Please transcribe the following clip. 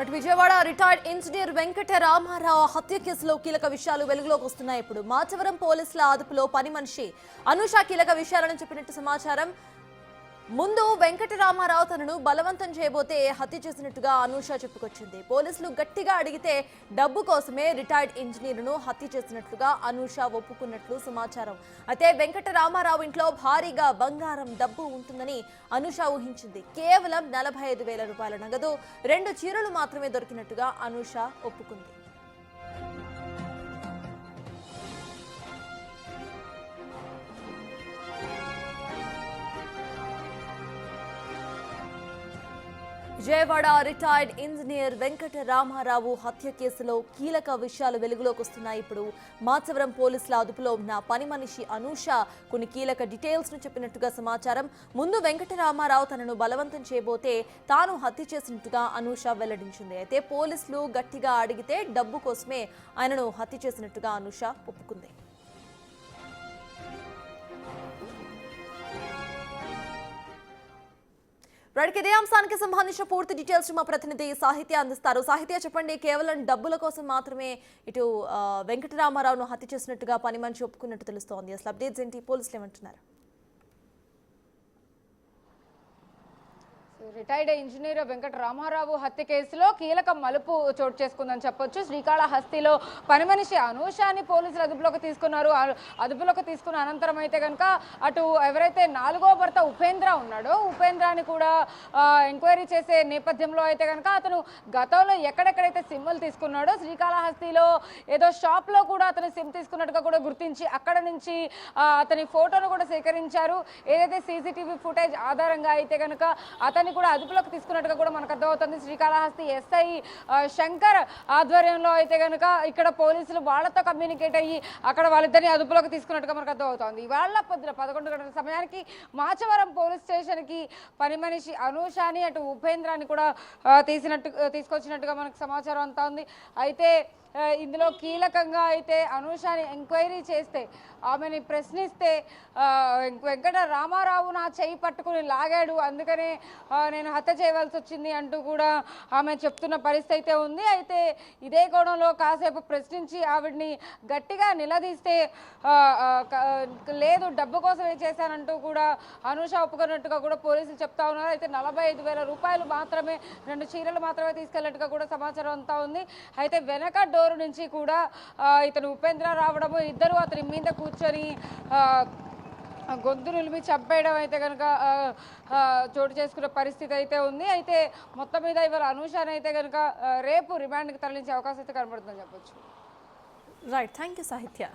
Vijayawada retired engineer Venkata Ramarao హత్య కేసులో కీలక విషయాలు వెలుగులోకి వస్తున్నాయి. ఇప్పుడు మాచవరం పోలీసుల అదుపులో పని మనిషి అనూష కీలక విషయాలను చెప్పినట్టు సమాచారం. ముందు వెంకట రామారావు తనను బలవంతం చేయబోతే హత్య చేసినట్టుగా అనూష చెప్పుకొచ్చింది. పోలీసులు గట్టిగా అడిగితే డబ్బు కోసమే రిటైర్డ్ ఇంజనీర్ను హత్య చేసినట్లుగా అనూష ఒప్పుకున్నట్లు సమాచారం. అయితే వెంకట రామారావు ఇంట్లో భారీగా బంగారం డబ్బు ఉంటుందని అనూష ఊహించింది. కేవలం 45,000 రూపాయల నగదు, 2 చీరలు మాత్రమే దొరికినట్టుగా అనూష ఒప్పుకుంది. విజయవాడ రిటైర్డ్ ఇంజనీర్ వెంకట రామారావు హత్య కేసులో కీలక విషయాలు వెలుగులోకి వస్తున్నాయి. ఇప్పుడు మాచవరం పోలీసుల అదుపులో ఉన్న పని మనిషి అనూష కొన్ని కీలక డీటెయిల్స్ ను చెప్పినట్టుగా సమాచారం. ముందు వెంకట రామారావు తనను బలవంతం చేయబోతే తాను హత్య చేసినట్టుగా అనూష వెల్లడించింది. అయితే పోలీసులు గట్టిగా అడిగితే డబ్బు కోసమే ఆయనను హత్య చేసినట్టుగా అనూష ఒప్పుకుంది. ఇదే అంశానికి సంబంధించిన పూర్తి డీటెయిల్స్ మా ప్రతినిధి సాహిత్య అందిస్తారు. సాహిత్య చెప్పండి, కేవలం డబ్బుల కోసం మాత్రమే ఇటు వెంకటరామారావును హత్య చేసినట్టుగా పని మనిషి ఒప్పుకున్నట్టు తెలుస్తోంది. అసలు అప్డేట్స్ ఏంటి, పోలీసులు ఏమంటున్నారు? రిటైర్డ్ ఇంజనీర్ వెంకట రామారావు హత్య కేసులో కీలక మలుపు చోటు చేసుకుందని చెప్పొచ్చు. శ్రీకాళహస్తిలో పని మనిషి అనూషాని పోలీసులు అదుపులోకి తీసుకున్నారు. అదుపులోకి తీసుకున్న అనంతరం అయితే కనుక అటు ఎవరైతే 4వ భర్త ఉపేంద్ర ఉన్నాడో ఉపేంద్రాని కూడా ఎంక్వైరీ చేసే నేపథ్యంలో అయితే కనుక అతను గతంలో ఎక్కడెక్కడైతే సిమ్ములు తీసుకున్నాడో శ్రీకాళహస్తిలో ఏదో షాప్లో కూడా అతను సిమ్ తీసుకున్నట్టుగా కూడా గుర్తించి అక్కడ నుంచి అతని ఫోటోను కూడా సేకరించారు. ఏదైతే సీసీటీవీ ఫుటేజ్ ఆధారంగా అయితే కనుక అతన్ని కూడా అదుపులోకి తీసుకున్నట్టుగా కూడా మనకు అర్థమవుతుంది. శ్రీకాళహస్తి ఎస్ఐ శంకర్ ఆధ్వర్యంలో అయితే కనుక ఇక్కడ పోలీసులు వాళ్ళతో కమ్యూనికేట్ అయ్యి అక్కడ వాళ్ళిద్దరిని అదుపులోకి తీసుకున్నట్టుగా మనకు అర్థమవుతుంది. ఇవాళ పొద్దున 11 గంటల సమయానికి మాచవరం పోలీస్ స్టేషన్కి పని మనిషి అనూషాని అటు ఉపేంద్రాన్ని కూడా తీసుకొచ్చినట్టుగా మనకు సమాచారం అంతా ఉంది. అయితే ఇందులో కీలకంగా అయితే అనూషాని ఎంక్వైరీ చేస్తే ఆమెని ప్రశ్నిస్తే వెంకట రామారావు నా చేయి పట్టుకుని లాగాడు, అందుకనే నేను హత్య చేయవలసి వచ్చింది అంటూ కూడా ఆమె చెప్తున్న పరిస్థితి అయితే ఉంది. అయితే ఇదే కోణంలో కాసేపు ప్రశ్నించి ఆవిడ్ని గట్టిగా నిలదీస్తే లేదు డబ్బు కోసమే చేశానంటూ కూడా అనూష ఒప్పుకున్నట్టుగా కూడా పోలీసులు చెప్తా ఉన్నారు. అయితే 45,000 రూపాయలు మాత్రమే, 2 చీరలు మాత్రమే తీసుకెళ్ళినట్టుగా కూడా సమాచారం అంతా ఉంది. అయితే వెనక డోరు నుంచి కూడా ఇతను ఉపేంద్ర రావడము, ఇద్దరు అతని మీద కూర్చొని గొంతు నిలిపి చంపేయడం అయితే కనుక చోటు చేసుకున్న పరిస్థితి అయితే ఉంది. అయితే మొత్తం మీద ఇవాళ అనూషాని అయితే కనుక రేపు రిమాండ్కి తరలించే అవకాశం అయితే కనబడుతుందని చెప్పొచ్చు. రైట్, థ్యాంక్ యూ సాహిత్య.